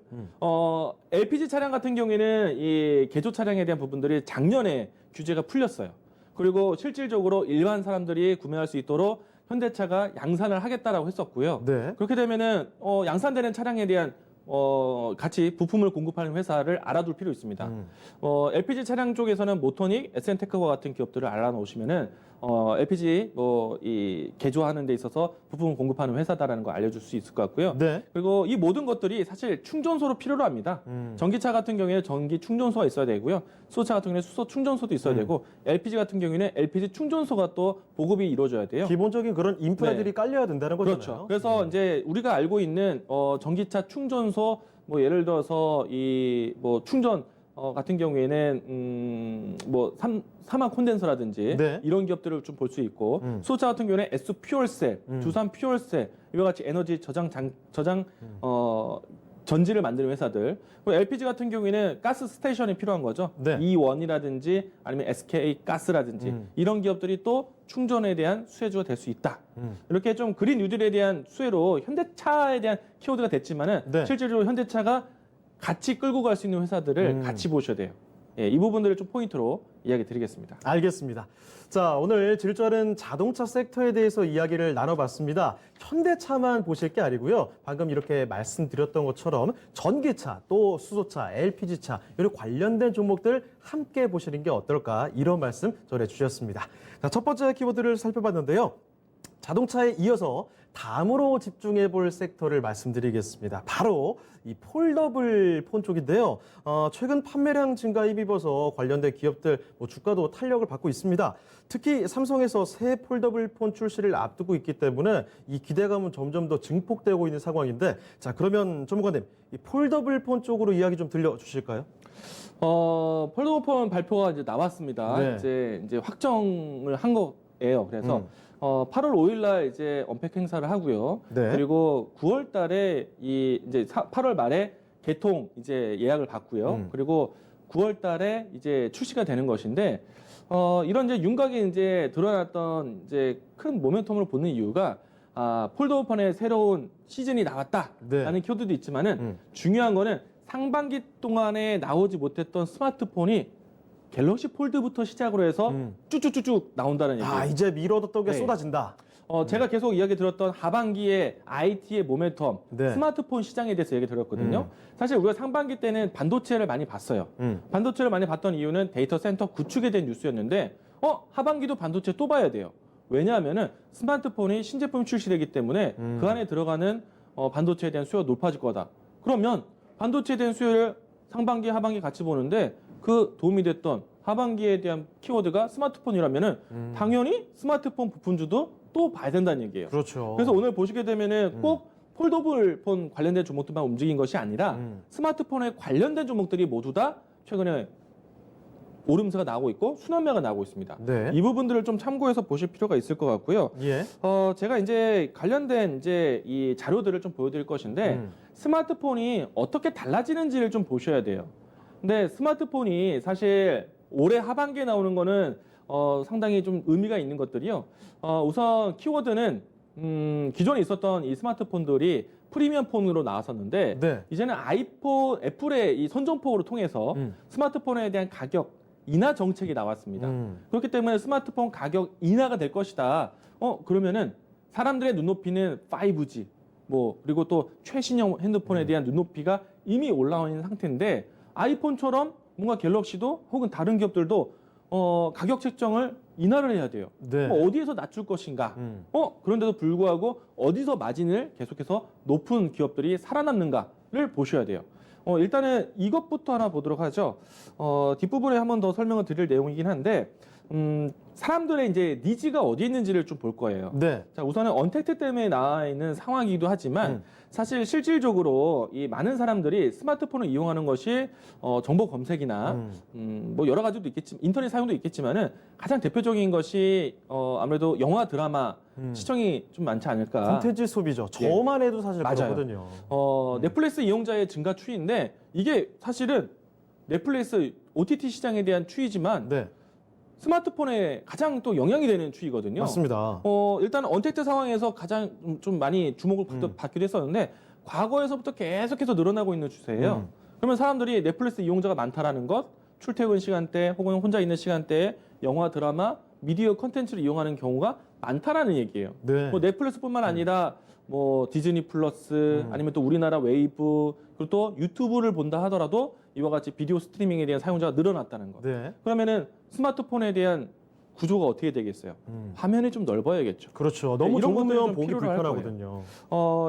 LPG 차량 같은 경우에는 이 개조 차량에 대한 부분들이 작년에 규제가 풀렸어요. 그리고 실질적으로 일반 사람들이 구매할 수 있도록 현대차가 양산을 하겠다라고 했었고요. 네. 그렇게 되면은 양산되는 차량에 대한 같이 부품을 공급하는 회사를 알아둘 필요 있습니다. LPG 차량 쪽에서는 모터닉, 에센테크와 같은 기업들을 알아놓으시면은 LPG 이 개조하는 데 있어서 부품을 공급하는 회사다라는 거 알려줄 수 있을 것 같고요. 네. 그리고 이 모든 것들이 사실 충전소로 필요로 합니다. 전기차 같은 경우에 전기 충전소가 있어야 되고요. 수소차 같은 경우에 수소 충전소도 있어야 되고, LPG 같은 경우에는 LPG 충전소가 또 보급이 이루어져야 돼요. 기본적인 그런 인프라들이 네. 깔려야 된다는 거잖아요. 그렇죠. 그래서 이제 우리가 알고 있는 전기차 충전소, 뭐 예를 들어서 이 뭐 충전 같은 경우에는 사막 콘덴서라든지 네. 이런 기업들을 좀 볼 수 있고, 수소차 같은 경우에는 S 퓨얼셀, 두산 퓨얼셀 이와 같이 에너지 저장 전지를 만드는 회사들. 그리고 LPG 같은 경우에는 가스 스테이션이 필요한 거죠. 네. E1이라든지 아니면 SK 가스라든지 이런 기업들이 또 충전에 대한 수혜주가 될 수 있다. 이렇게 좀 그린 뉴딜에 대한 수혜로 현대차에 대한 키워드가 됐지만은 네. 실제로 현대차가 같이 끌고 갈 수 있는 회사들을 같이 보셔야 돼요. 예, 이 부분들을 좀 포인트로 이야기 드리겠습니다. 알겠습니다. 자, 오늘 질주하는 자동차 섹터에 대해서 이야기를 나눠봤습니다. 현대차만 보실 게 아니고요. 방금 이렇게 말씀드렸던 것처럼 전기차, 또 수소차, LPG차 이런 관련된 종목들 함께 보시는 게 어떨까 이런 말씀 전해주셨습니다. 자, 첫 번째 키워드를 살펴봤는데요. 자동차에 이어서 다음으로 집중해 볼 섹터를 말씀드리겠습니다. 바로 이 폴더블 폰 쪽인데요. 최근 판매량 증가에 힘입어서 관련된 기업들 주가도 탄력을 받고 있습니다. 특히 삼성에서 새 폴더블 폰 출시를 앞두고 있기 때문에 이 기대감은 점점 더 증폭되고 있는 상황인데, 자, 그러면 전문가님, 이 폴더블 폰 쪽으로 이야기 좀 들려주실까요? 폴더블 폰 발표가 이제 나왔습니다. 네. 이제 확정을 한 거예요. 그래서 8월 5일 날 이제 언팩 행사를 하고요. 네. 그리고 9월 달에 이제 8월 말에 개통 이제 예약을 받고요. 그리고 9월 달에 이제 출시가 되는 것인데, 이런 이제 윤곽이 이제 드러났던 이제 큰 모멘텀을 보는 이유가, 폴더블 폰의 새로운 시즌이 나왔다라는 네. 키워드도 있지만은 중요한 거는 상반기 동안에 나오지 못했던 스마트폰이 갤럭시 폴드부터 시작으로 해서 쭉쭉쭉쭉 나온다는 얘기예요. 이제 미뤄뒀던 게 네. 쏟아진다. 제가 계속 이야기 들었던 하반기에 IT의 모멘텀, 네. 스마트폰 시장에 대해서 얘기 들었거든요. 사실 우리가 상반기 때는 반도체를 많이 봤어요. 반도체를 많이 봤던 이유는 데이터 센터 구축에 대한 뉴스였는데, 하반기도 반도체 또 봐야 돼요. 왜냐하면은 스마트폰이 신제품이 출시되기 때문에 그 안에 들어가는 반도체에 대한 수요가 높아질 거다. 그러면 반도체에 대한 수요를 상반기, 하반기 같이 보는데 그 도움이 됐던 하반기에 대한 키워드가 스마트폰이라면은 당연히 스마트폰 부품주도 또 봐야 된다는 얘기예요. 그렇죠. 그래서 오늘 보시게 되면은 꼭 폴더블 폰 관련된 종목들만 움직인 것이 아니라 스마트폰에 관련된 종목들이 모두 다 최근에 오름세가 나오고 있고 순환매가 나오고 있습니다. 네. 이 부분들을 좀 참고해서 보실 필요가 있을 것 같고요. 예. 제가 이제 관련된 이제 이 자료들을 좀 보여드릴 것인데 스마트폰이 어떻게 달라지는지를 좀 보셔야 돼요. 근데 스마트폰이 사실 올해 하반기에 나오는 거는 상당히 좀 의미가 있는 것들이요. 우선 키워드는 기존에 있었던 이 스마트폰들이 프리미엄 폰으로 나왔었는데 네. 이제는 애플의 이 선전포고를 통해서 스마트폰에 대한 가격 인하 정책이 나왔습니다. 그렇기 때문에 스마트폰 가격 인하가 될 것이다. 그러면은 사람들의 눈높이는 5G, 그리고 또 최신형 핸드폰에 대한 눈높이가 이미 올라와 있는 상태인데 아이폰처럼 뭔가 갤럭시도 혹은 다른 기업들도 가격 책정을 인하를 해야 돼요. 네. 어디에서 낮출 것인가? 그런데도 불구하고 어디서 마진을 계속해서 높은 기업들이 살아남는가를 보셔야 돼요. 일단은 이것부터 하나 보도록 하죠. 뒷부분에 한 번 더 설명을 드릴 내용이긴 한데, 사람들의 이제 니즈가 어디에 있는지를 좀 볼 거예요. 네. 자, 우선은 언택트 때문에 나와 있는 상황이기도 하지만, 사실 실질적으로 이 많은 사람들이 스마트폰을 이용하는 것이 정보 검색이나 여러 가지도 있겠지만 인터넷 사용도 있겠지만은 가장 대표적인 것이 아무래도 영화 드라마 시청이 좀 많지 않을까. 콘텐츠 소비죠. 저만 해도 사실 맞아요. 그렇거든요. 넷플릭스 이용자의 증가 추이인데 이게 사실은 넷플릭스 OTT 시장에 대한 추이지만 네. 스마트폰에 가장 또 영향이 되는 추이거든요. 맞습니다. 일단 언택트 상황에서 가장 좀 많이 주목을 받기도 했었는데 과거에서부터 계속해서 늘어나고 있는 추세예요. 그러면 사람들이 넷플릭스 이용자가 많다라는 것, 출퇴근 시간대 혹은 혼자 있는 시간대에 영화, 드라마, 미디어 콘텐츠를 이용하는 경우가 많다라는 얘기예요. 네. 넷플릭스뿐만 아니라 디즈니 플러스 아니면 또 우리나라 웨이브 그리고 또 유튜브를 본다 하더라도 이와 같이 비디오 스트리밍에 대한 사용자가 늘어났다는 것. 네. 그러면은 스마트폰에 대한 구조가 어떻게 되겠어요? 화면이 좀 넓어야겠죠. 그렇죠. 너무 이런 것들이 좁으면 좀 보기 필요로 할 불편하거든요.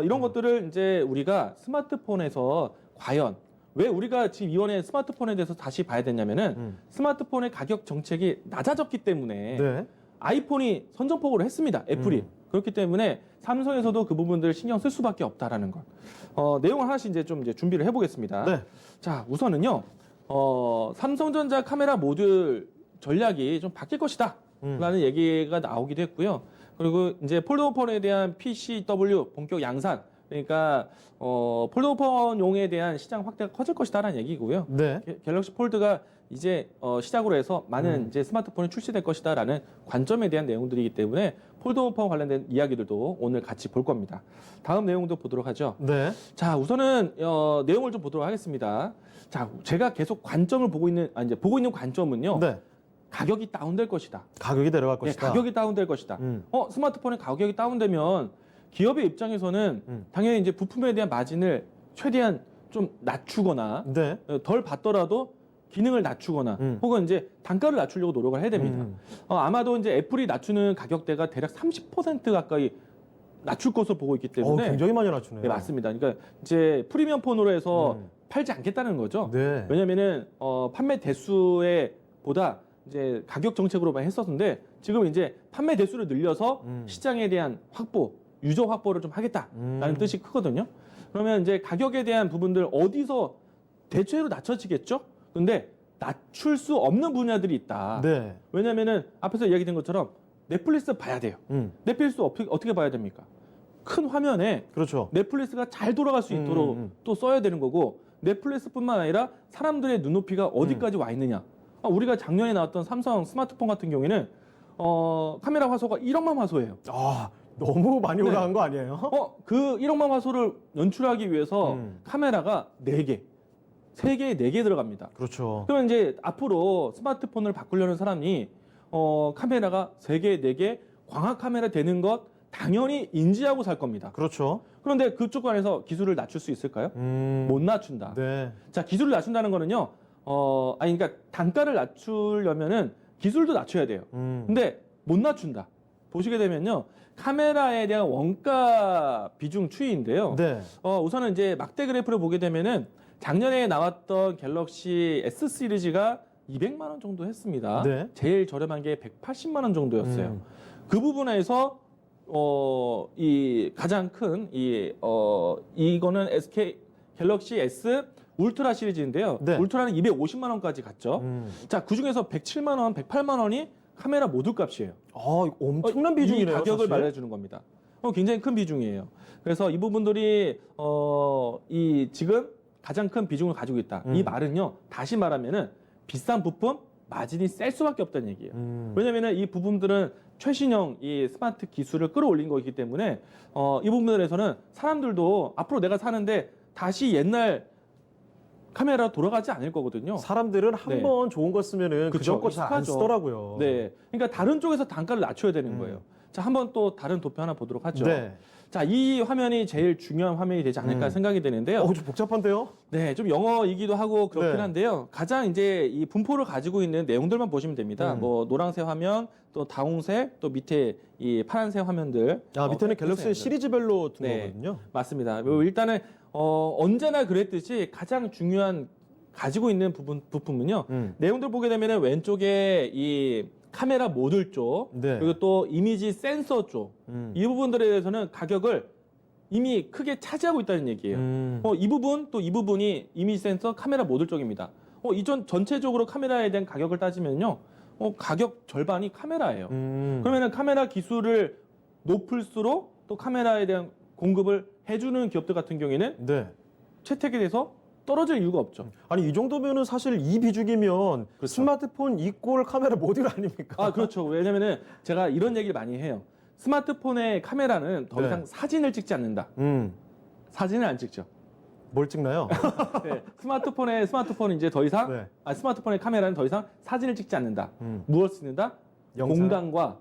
이런 것들을 이제 우리가 스마트폰에서 과연 왜 우리가 지금 이번에 스마트폰에 대해서 다시 봐야 되냐면은 스마트폰의 가격 정책이 낮아졌기 때문에 네. 아이폰이 선전포고를 했습니다. 애플이. 그렇기 때문에 삼성에서도 그 부분들을 신경 쓸 수밖에 없다라는 것. 내용을 하나씩 이제 좀 준비를 해보겠습니다. 네. 자, 우선은요. 삼성전자 카메라 모듈 전략이 좀 바뀔 것이다. 라는 얘기가 나오기도 했고요. 그리고 이제 폴더폰에 대한 PCW 본격 양산. 그러니까 폴더폰용에 대한 시장 확대가 커질 것이다라는 얘기고요. 네. 갤럭시 폴드가 이제 시작으로 해서 많은 이제 스마트폰이 출시될 것이다라는 관점에 대한 내용들이기 때문에 폴더폰 관련된 이야기들도 오늘 같이 볼 겁니다. 다음 내용도 보도록 하죠. 네. 자, 우선은 내용을 좀 보도록 하겠습니다. 자, 제가 계속 관점을 보고 있는 관점은요. 네. 가격이 다운될 것이다. 가격이 내려갈 네, 것이다. 가격이 다운될 것이다. 스마트폰의 가격이 다운되면 기업의 입장에서는 당연히 이제 부품에 대한 마진을 최대한 좀 낮추거나 네. 덜 받더라도 기능을 낮추거나 혹은 이제 단가를 낮추려고 노력을 해야 됩니다. 아마도 이제 애플이 낮추는 가격대가 대략 30% 가까이 낮출 것으로 보고 있기 때문에 굉장히 많이 낮추네요. 네, 맞습니다. 그러니까 이제 프리미엄 폰으로 해서 팔지 않겠다는 거죠. 네. 왜냐면은 판매 대수에 보다 이제 가격 정책으로만 했었는데 지금 이제 판매 대수를 늘려서 시장에 대한 확보, 유저 확보를 좀 하겠다라는 뜻이 크거든요. 그러면 이제 가격에 대한 부분들 어디서 대체로 낮춰지겠죠? 근데 낮출 수 없는 분야들이 있다. 네. 왜냐면은 앞에서 이야기된 것처럼 넷플릭스 봐야 돼요. 넷플릭스 어떻게 봐야 됩니까? 큰 화면에 그렇죠. 넷플릭스가 잘 돌아갈 수 있도록 또 써야 되는 거고 넷플릭스뿐만 아니라 사람들의 눈높이가 어디까지 와 있느냐. 우리가 작년에 나왔던 삼성 스마트폰 같은 경우에는 카메라 화소가 1억만 화소예요. 아, 너무 많이 올라간 거 아니에요? 그 1억만 화소를 연출하기 위해서 카메라가 4개, 3개, 4개 들어갑니다. 그렇죠. 그러면 이제 앞으로 스마트폰을 바꾸려는 사람이 카메라가 3개, 4개 광학 카메라 되는 것 당연히 인지하고 살 겁니다. 그렇죠. 그런데 그쪽 안에서 기술을 낮출 수 있을까요? 못 낮춘다. 네. 자, 기술을 낮춘다는 거는요. 그러니까 단가를 낮추려면은 기술도 낮춰야 돼요. 근데 못 낮춘다. 보시게 되면요. 카메라에 대한 원가 비중 추이인데요. 네. 우선은 이제 막대 그래프를 보게 되면은 작년에 나왔던 갤럭시 S 시리즈가 200만 원 정도 했습니다. 네. 제일 저렴한 게 180만 원 정도였어요. 그 부분에서 이 가장 큰 이거는 SK 갤럭시 S 울트라 시리즈인데요. 네. 울트라는 250만 원까지 갔죠. 자, 그 중에서 107만 원, 108만 원이 카메라 모듈 값이에요. 엄청난 비중이네요. 이 가격을 사실. 말해주는 겁니다. 굉장히 큰 비중이에요. 그래서 이 부분들이 이 지금 가장 큰 비중을 가지고 있다. 이 말은요. 다시 말하면은 비싼 부품 마진이 셀 수밖에 없다는 얘기예요. 왜냐면은 이 부품들은 최신형 이 스마트 기술을 끌어올린 거기 때문에 이 부분들에서는 사람들도 앞으로 내가 사는데 다시 옛날 카메라 돌아가지 않을 거거든요. 사람들은 한 네. 번 좋은 거 쓰면은 그쵸, 그전 거 잘 안 익숙하죠. 쓰더라고요. 네. 그러니까 다른 쪽에서 단가를 낮춰야 되는 거예요. 자, 한번 또 다른 도표 하나 보도록 하죠. 네. 자, 이 화면이 제일 중요한 화면이 되지 않을까 생각이 되는데요. 좀 복잡한데요? 네, 좀 영어이기도 하고 그렇긴 네. 한데요. 가장 이제 이 분포를 가지고 있는 내용들만 보시면 됩니다. 뭐 노란색 화면, 또 다홍색, 또 밑에 이 파란색 화면들. 밑에는 갤럭시 화면들. 시리즈별로 둔 네. 거거든요. 맞습니다. 일단은 언제나 그랬듯이 가장 중요한 가지고 있는 부품은요. 내용들 보게 되면은 왼쪽에 이 카메라 모듈 쪽, 네. 그리고 또 이미지 센서 쪽, 이 부분들에 대해서는 가격을 이미 크게 차지하고 있다는 얘기예요. 이 부분 또 이 부분이 이미지 센서 카메라 모듈 쪽입니다. 이전 전체적으로 카메라에 대한 가격을 따지면요, 가격 절반이 카메라예요. 그러면은 카메라 기술을 높을수록 또 카메라에 대한 공급을 해주는 기업들 같은 경우에는 네. 채택에 대해서 떨어질 이유가 없죠. 아니 이 정도면은 사실 이 비중이면 그렇죠. 스마트폰 이꼴 카메라 모듈 아닙니까? 그렇죠. 왜냐면은 제가 이런 얘기를 많이 해요. 스마트폰의 카메라는 더 네. 이상 사진을 찍지 않는다. 사진을 안 찍죠. 뭘 찍나요? 네, 스마트폰은 이제 더 이상 네. 스마트폰의 카메라는 더 이상 사진을 찍지 않는다. 무엇을 찍는다? 영상? 공간과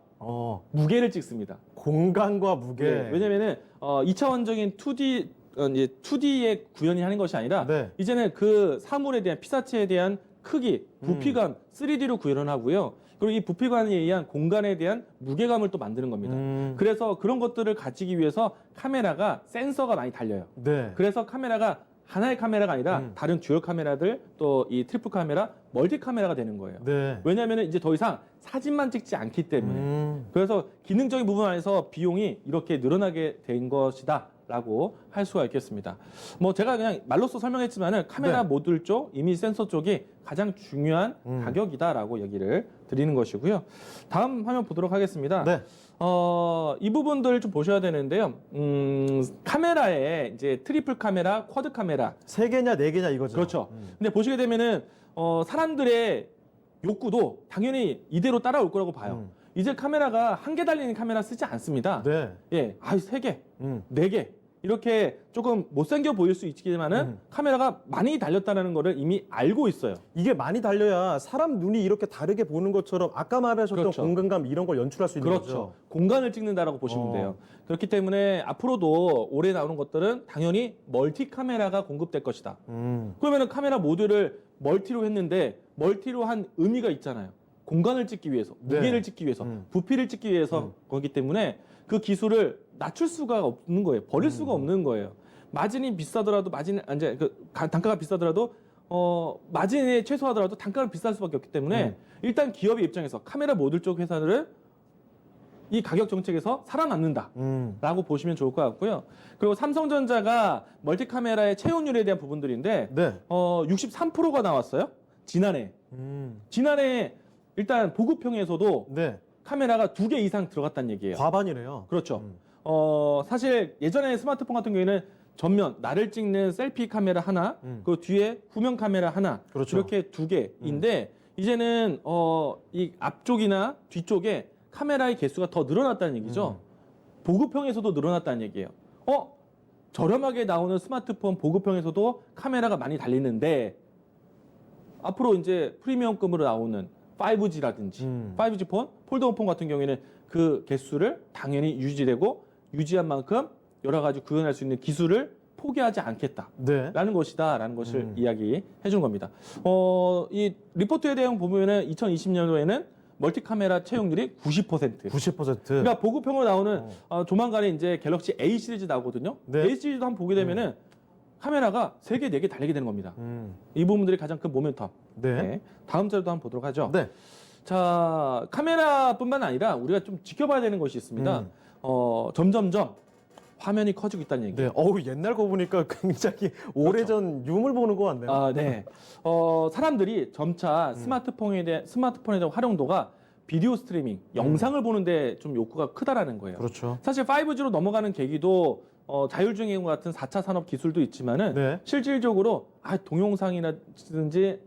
무게를 찍습니다. 공간과 무게. 네, 왜냐면은 2차원적인 2D 이제 2D에 구현이 하는 것이 아니라 네. 이제는 그 사물에 대한 피사체에 대한 크기, 부피감 3D로 구현을 하고요. 그리고 이 부피감에 의한 공간에 대한 무게감을 또 만드는 겁니다. 그래서 그런 것들을 가지기 위해서 카메라가 센서가 많이 달려요. 네. 그래서 카메라가 하나의 카메라가 아니라 다른 듀얼 카메라들 또 이 트리플 카메라, 멀티 카메라가 되는 거예요. 네. 왜냐하면 이제 더 이상 사진만 찍지 않기 때문에. 그래서 기능적인 부분 안에서 비용이 이렇게 늘어나게 된 것이다라고 할 수가 있겠습니다. 뭐 제가 그냥 말로써 설명했지만은 카메라 네. 모듈 쪽, 이미지 센서 쪽이 가장 중요한 가격이다라고 얘기를 드리는 것이고요. 다음 화면 보도록 하겠습니다. 네. 이 부분들 좀 보셔야 되는데요. 카메라에 이제 트리플 카메라, 쿼드 카메라. 3개냐 4개냐 이거죠. 그렇죠. 근데 보시게 되면은 사람들의 욕구도 당연히 이대로 따라올 거라고 봐요. 이제 카메라가 한 개 달리는 카메라 쓰지 않습니다. 네. 예, 3개, 4개. 이렇게 조금 못생겨 보일 수 있지만은 카메라가 많이 달렸다는 거를 이미 알고 있어요. 이게 많이 달려야 사람 눈이 이렇게 다르게 보는 것처럼 아까 말하셨던 그렇죠. 공간감 이런 걸 연출할 수 있는 그렇죠. 거죠. 공간을 찍는다라고 보시면 돼요. 그렇기 때문에 앞으로도 올해 나오는 것들은 당연히 멀티 카메라가 공급될 것이다. 그러면은 카메라 모듈을 멀티로 했는데 멀티로 한 의미가 있잖아요. 공간을 찍기 위해서, 네. 무게를 찍기 위해서, 부피를 찍기 위해서 거기 때문에 그 기술을 낮출 수가 없는 거예요. 버릴 수가 없는 거예요. 마진이 비싸더라도 이제 단가가 비싸더라도 마진이 최소하더라도 단가가 비쌀 수밖에 없기 때문에 일단 기업의 입장에서 카메라 모듈 쪽 회사들은 이 가격 정책에서 살아남는다라고 보시면 좋을 것 같고요. 그리고 삼성전자가 멀티 카메라의 채용률에 대한 부분들인데 네. 63%가 나왔어요. 지난해. 지난해 일단 보급형에서도 네. 카메라가 2개 이상 들어갔다는 얘기예요. 과반이네요. 그렇죠. 사실 예전에 스마트폰 같은 경우에는 전면 나를 찍는 셀피 카메라 하나, 그 뒤에 후면 카메라 하나, 그렇죠. 이렇게 2개인데 이제는 이 앞쪽이나 뒤쪽에 카메라의 개수가 더 늘어났다는 얘기죠. 보급형에서도 늘어났다는 얘기예요. 저렴하게 나오는 스마트폰 보급형에서도 카메라가 많이 달리는데 앞으로 이제 프리미엄급으로 나오는 5G라든지 5G 폰, 폴더폰 폰 같은 경우에는 그 개수를 당연히 유지한 만큼 여러 가지 구현할 수 있는 기술을 포기하지 않겠다라는 네. 것이다라는 것을 이야기해 준 겁니다. 이 리포트에 대한 보면은 2020년도에는 멀티 카메라 채용률이 90%. 90%. 그러니까 보급형으로 나오는 조만간에 이제 갤럭시 A 시리즈 나오거든요. 네. A 시리즈도 한번 보게 되면은 카메라가 3개, 4개 달리게 되는 겁니다. 이 부분들이 가장 큰 모멘텀. 네. 다음 자료도 한번 보도록 하죠. 네. 자, 카메라뿐만 아니라 우리가 좀 지켜봐야 되는 것이 있습니다. 점점점 화면이 커지고 있다는 얘기예요. 네. 어우, 옛날 거 보니까 굉장히 오래전 유물 보는 것 같네요. 아, 네. 사람들이 점차 스마트폰에 대한 활용도가 비디오 스트리밍, 영상을 보는데 좀 욕구가 크다라는 거예요. 그렇죠. 사실 5G로 넘어가는 계기도 자율주행과 같은 4차 산업 기술도 있지만은 네. 실질적으로 동영상이라든지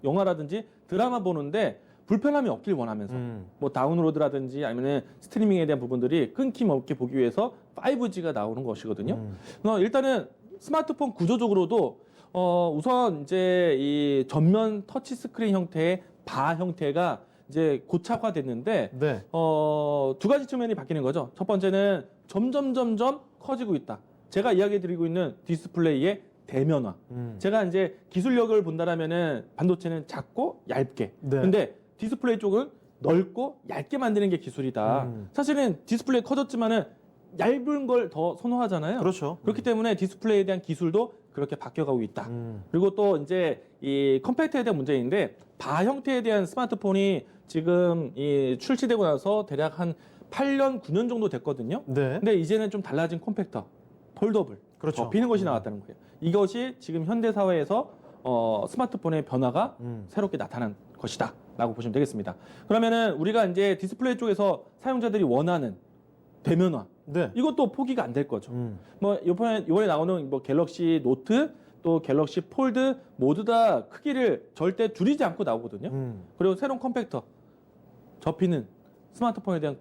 영화라든지 드라마 보는데 불편함이 없길 원하면서 뭐 다운로드라든지 아니면 스트리밍에 대한 부분들이 끊김없게 보기 위해서 5G가 나오는 것이거든요. 일단은 스마트폰 구조적으로도 우선 이제 이 전면 터치 스크린 형태의 바 형태가 이제 고착화됐는데 네. 두 가지 측면이 바뀌는 거죠. 첫 번째는 점점 커지고 있다. 제가 이야기 드리고 있는 디스플레이의 대면화. 제가 이제 기술력을 본다라면은 반도체는 작고 얇게. 네. 근데 디스플레이 쪽은 넓고 얇게 만드는 게 기술이다. 사실은 디스플레이 커졌지만은 얇은 걸 더 선호하잖아요. 그렇죠. 그렇기 때문에 디스플레이에 대한 기술도 그렇게 바뀌어가고 있다. 그리고 또 이제 이 컴팩트에 대한 문제인데 바 형태에 대한 스마트폰이 지금 이 출시되고 나서 대략 한 8년, 9년 정도 됐거든요. 네. 근데 이제는 좀 달라진 컴팩터, 폴더블, 그렇죠. 접히는 것이 나왔다는 거예요. 이것이 지금 현대 사회에서 스마트폰의 변화가 새롭게 나타난 것이다라고 보시면 되겠습니다. 그러면은 우리가 이제 디스플레이 쪽에서 사용자들이 원하는 대면화, 네. 이것도 포기가 안 될 거죠. 뭐 이번에 나오는 뭐 갤럭시 노트 또 갤럭시 폴드 모두 다 크기를 절대 줄이지 않고 나오거든요. 그리고 새로운 컴팩터, 접히는 스마트폰에 대한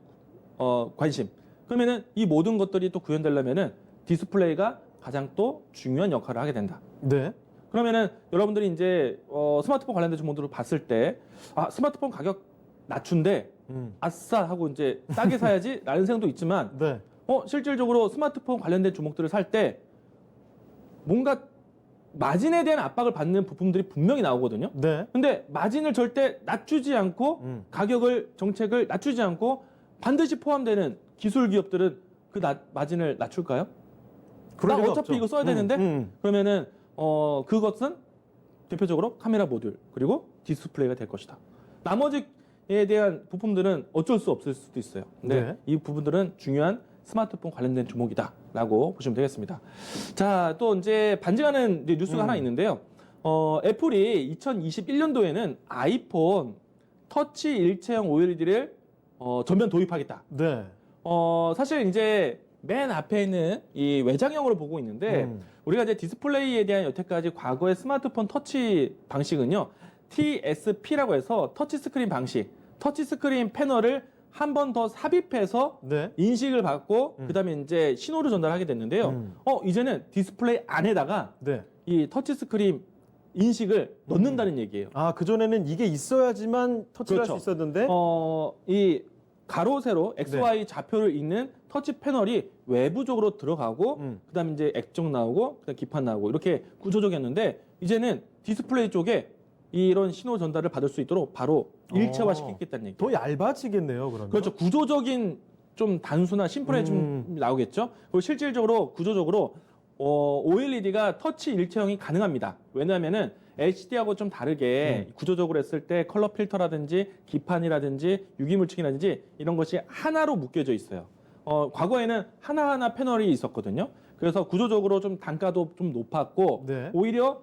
관심. 그러면은 이 모든 것들이 또 구현되려면은 디스플레이가 가장 또 중요한 역할을 하게 된다. 네. 그러면은 여러분들이 이제 스마트폰 관련된 정보들을 봤을 때 스마트폰 가격 낮춘데 아싸 하고 이제 싸게 사야지라는 생각도 있지만 네. 실질적으로 스마트폰 관련된 종목들을 살 때 뭔가 마진에 대한 압박을 받는 부품들이 분명히 나오거든요. 네. 근데 마진을 절대 낮추지 않고 정책을 낮추지 않고 반드시 포함되는 기술 기업들은 그 마진을 낮출까요? 그럴 나 리가 어차피 없죠. 이거 써야 되는데 그러면은 그것은 대표적으로 카메라 모듈 그리고 디스플레이가 될 것이다. 나머지에 대한 부품들은 어쩔 수 없을 수도 있어요. 근데 네. 이 부분들은 중요한 스마트폰 관련된 종목이다라고 보시면 되겠습니다. 자, 또 이제 반증하는 이제 뉴스가 하나 있는데요. 애플이 2021년도에는 아이폰 터치 일체형 OLED를 전면 도입하겠다. 네. 사실 이제 맨 앞에 있는 이 외장형으로 보고 있는데 우리가 이제 디스플레이에 대한 여태까지 과거의 스마트폰 터치 방식은요. TSP라고 해서 터치 스크린 방식, 터치 스크린 패널을 한 번 더 삽입해서 네. 인식을 받고 그다음에 이제 신호를 전달하게 됐는데요. 이제는 디스플레이 안에다가 네. 이 터치 스크린 인식을 넣는다는 얘기예요. 그전에는 이게 있어야지만 터치를 할 그렇죠. 수 있었는데 이 가로 세로 XY 좌표를 읽는 터치 패널이 외부적으로 들어가고 그다음에 이제 액정 나오고 그다음 기판 나오고 이렇게 구조적이었는데 이제는 디스플레이 쪽에 이런 신호 전달을 받을 수 있도록 바로 일체화 시키겠다는 얘기. 더 얇아지겠네요, 그러면. 그렇죠. 구조적인 좀 단순화, 심플해 좀 나오겠죠. 그리고 실질적으로 구조적으로 OLED가 터치 일체형이 가능합니다. 왜냐하면은 LCD하고 좀 다르게 구조적으로 했을 때 컬러 필터라든지 기판이라든지 유기물층이라든지 이런 것이 하나로 묶여져 있어요. 과거에는 하나하나 패널이 있었거든요. 그래서 구조적으로 좀 단가도 좀 높았고 네. 오히려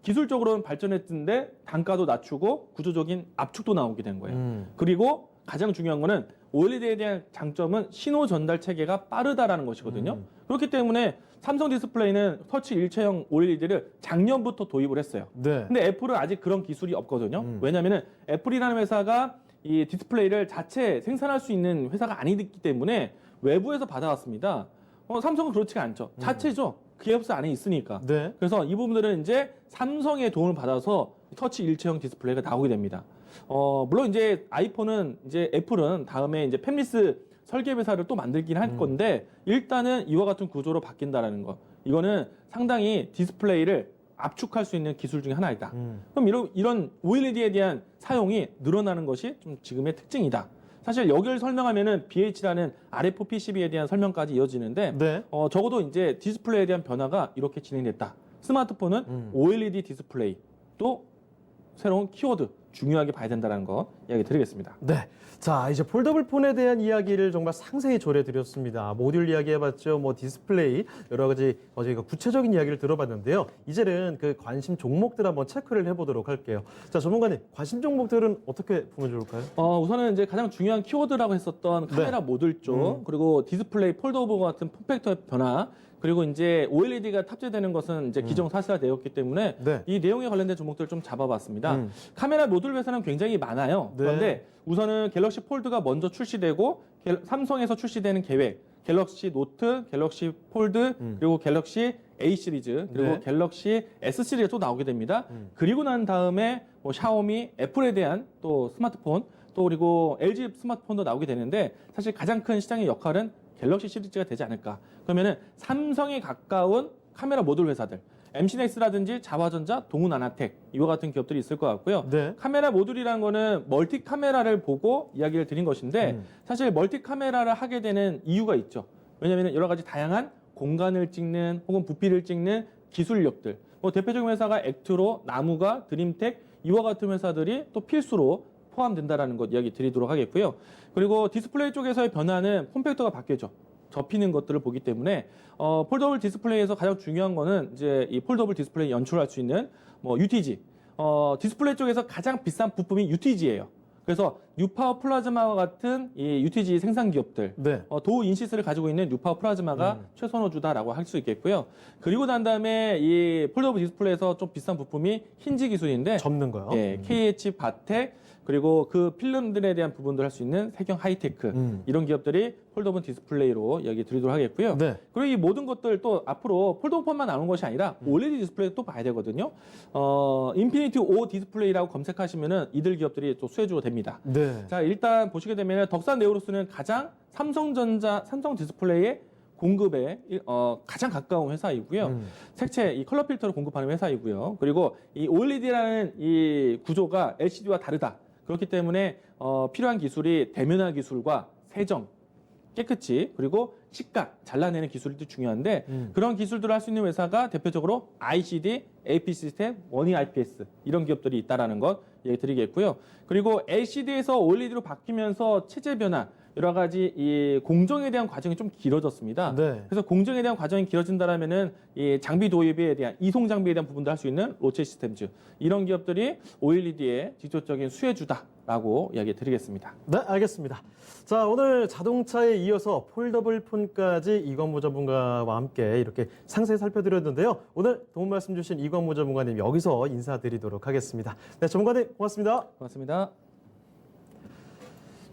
기술적으로는 발전했는데 단가도 낮추고 구조적인 압축도 나오게 된 거예요. 그리고 가장 중요한 거는 OLED에 대한 장점은 신호 전달 체계가 빠르다라는 것이거든요. 그렇기 때문에 삼성 디스플레이는 터치 일체형 OLED를 작년부터 도입을 했어요. 네. 근데 애플은 아직 그런 기술이 없거든요. 왜냐하면 애플이라는 회사가 이 디스플레이를 자체 생산할 수 있는 회사가 아니기 때문에 외부에서 받아왔습니다. 삼성은 그렇지가 않죠. 자체죠. 기업사 안에 있으니까. 네. 그래서 이 부분들은 이제 삼성의 도움을 받아서 터치 일체형 디스플레이가 나오게 됩니다. 물론 이제 아이폰은 이제 애플은 다음에 이제 팹리스 설계 회사를 또 만들긴 할 건데 일단은 이와 같은 구조로 바뀐다라는 거. 이거는 상당히 디스플레이를 압축할 수 있는 기술 중에 하나이다. 그럼 이런 OLED에 대한 사용이 늘어나는 것이 좀 지금의 특징이다. 사실 여기를 설명하면은 BH라는 RF PCB에 대한 설명까지 이어지는데 네. 적어도 이제 디스플레이에 대한 변화가 이렇게 진행됐다. 스마트폰은 OLED 디스플레이 또 새로운 키워드 중요하게 봐야 된다는 거 이야기 드리겠습니다. 네. 자, 이제 폴더블 폰에 대한 이야기를 정말 상세히 조례드렸습니다. 모듈 이야기해봤죠. 뭐 디스플레이 여러 가지 저희가 구체적인 이야기를 들어봤는데요. 이제는 그 관심 종목들 한번 체크를 해보도록 할게요. 자, 전문가님, 관심 종목들은 어떻게 보면 좋을까요? 우선은 이제 가장 중요한 키워드라고 했었던 카메라 모듈 쪽, 그리고 디스플레이 폴더오버 같은 폼팩터의 변화, 그리고 이제 OLED가 탑재되는 것은 이제 기정사실화되었기 때문에 네. 이 내용에 관련된 종목들을 좀 잡아봤습니다. 카메라 모듈 회사는 굉장히 많아요. 네. 그런데 우선은 갤럭시 폴드가 먼저 출시되고 삼성에서 출시되는 계획, 갤럭시 노트, 갤럭시 폴드, 그리고 갤럭시 A 시리즈, 그리고 네. 갤럭시 S 시리즈가 또 나오게 됩니다. 그리고 난 다음에 뭐 샤오미, 애플에 대한 또 스마트폰, 또 그리고 LG 스마트폰도 나오게 되는데 사실 가장 큰 시장의 역할은 갤럭시 시리즈가 되지 않을까. 그러면은 삼성에 가까운 카메라 모듈 회사들, MC넥스라든지 자화전자, 동훈아나텍 이와 같은 기업들이 있을 것 같고요. 네. 카메라 모듈이라는 거는 멀티 카메라를 보고 이야기를 드린 것인데 사실 멀티 카메라를 하게 되는 이유가 있죠. 왜냐하면 여러 가지 다양한 공간을 찍는 혹은 부피를 찍는 기술력들. 뭐 대표적인 회사가 액트로, 나무가, 드림텍 이와 같은 회사들이 또 필수로 포함된다라는 것 이야기 드리도록 하겠고요. 그리고 디스플레이 쪽에서의 변화는 폼팩터가 바뀌죠. 접히는 것들을 보기 때문에 폴더블 디스플레이에서 가장 중요한 거는 이제 이 폴더블 디스플레이 연출할 수 있는 뭐 UTG. 디스플레이 쪽에서 가장 비싼 부품이 UTG예요. 그래서 뉴파워 플라즈마와 같은 이 UTG 생산 기업들, 네. 도우 인시스를 가지고 있는 뉴파워 플라즈마가 최선호주다라고 할 수 있겠고요. 그리고 난 다음에 이 폴더블 디스플레이에서 좀 비싼 부품이 힌지 기술인데, 접는 거요? 예, KH 바텍 그리고 그 필름들에 대한 부분들 할 수 있는 세경 하이테크 이런 기업들이 폴더블 디스플레이로 이야기 드리도록 하겠고요. 네. 그리고 이 모든 것들 또 앞으로 폴더블폰만 나오는 것이 아니라 OLED 디스플레이 또 봐야 되거든요. 인피니티 5 디스플레이라고 검색하시면은 이들 기업들이 또 수혜주가 됩니다. 네. 자, 일단 보시게 되면 덕산 네오로스는 가장 삼성 디스플레이의 공급에 가장 가까운 회사이고요. 색채 이 컬러 필터를 공급하는 회사이고요. 그리고 이 OLED라는 이 구조가 LCD와 다르다. 그렇기 때문에 필요한 기술이 대면화 기술과 세정, 깨끗이 그리고 시각 잘라내는 기술도 중요한데 그런 기술들을 할 수 있는 회사가 대표적으로 ICD, AP 시스템, 원희 IPS 이런 기업들이 있다라는 것 얘기 드리겠고요. 그리고 LCD에서 OLED로 바뀌면서 체제 변화 여러 가지 이 공정에 대한 과정이 좀 길어졌습니다. 네. 그래서 공정에 대한 과정이 길어진다라면은 이 장비 도입에 대한 이송 장비에 대한 부분도 할 수 있는 로체 시스템즈 이런 기업들이 OLED의 직접적인 수혜주다라고 이야기 드리겠습니다. 네, 알겠습니다. 자, 오늘 자동차에 이어서 폴더블 폰까지 이광무 전문가와 함께 이렇게 상세히 살펴드렸는데요. 오늘 도움 말씀 주신 이광무 전문가님 여기서 인사드리도록 하겠습니다. 네, 전문가님 고맙습니다. 고맙습니다.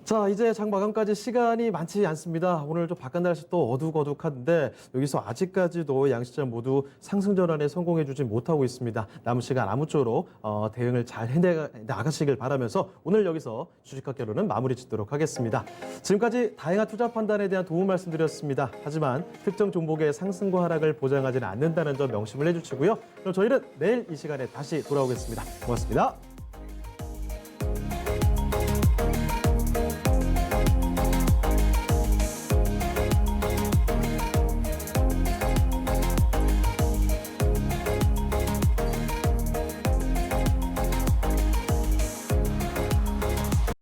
자, 이제 장 마감까지 시간이 많지 않습니다. 오늘 좀 바깥 날씨 또 어둑어둑한데 여기서 아직까지도 양시장 모두 상승 전환에 성공해주지 못하고 있습니다. 남은 시간 아무쪼록 대응을 잘 해나가시길 바라면서 오늘 여기서 주식학개론은 마무리 짓도록 하겠습니다. 지금까지 다양한 투자 판단에 대한 도움 말씀드렸습니다. 하지만 특정 종목의 상승과 하락을 보장하지는 않는다는 점 명심을 해주시고요. 그럼 저희는 내일 이 시간에 다시 돌아오겠습니다. 고맙습니다.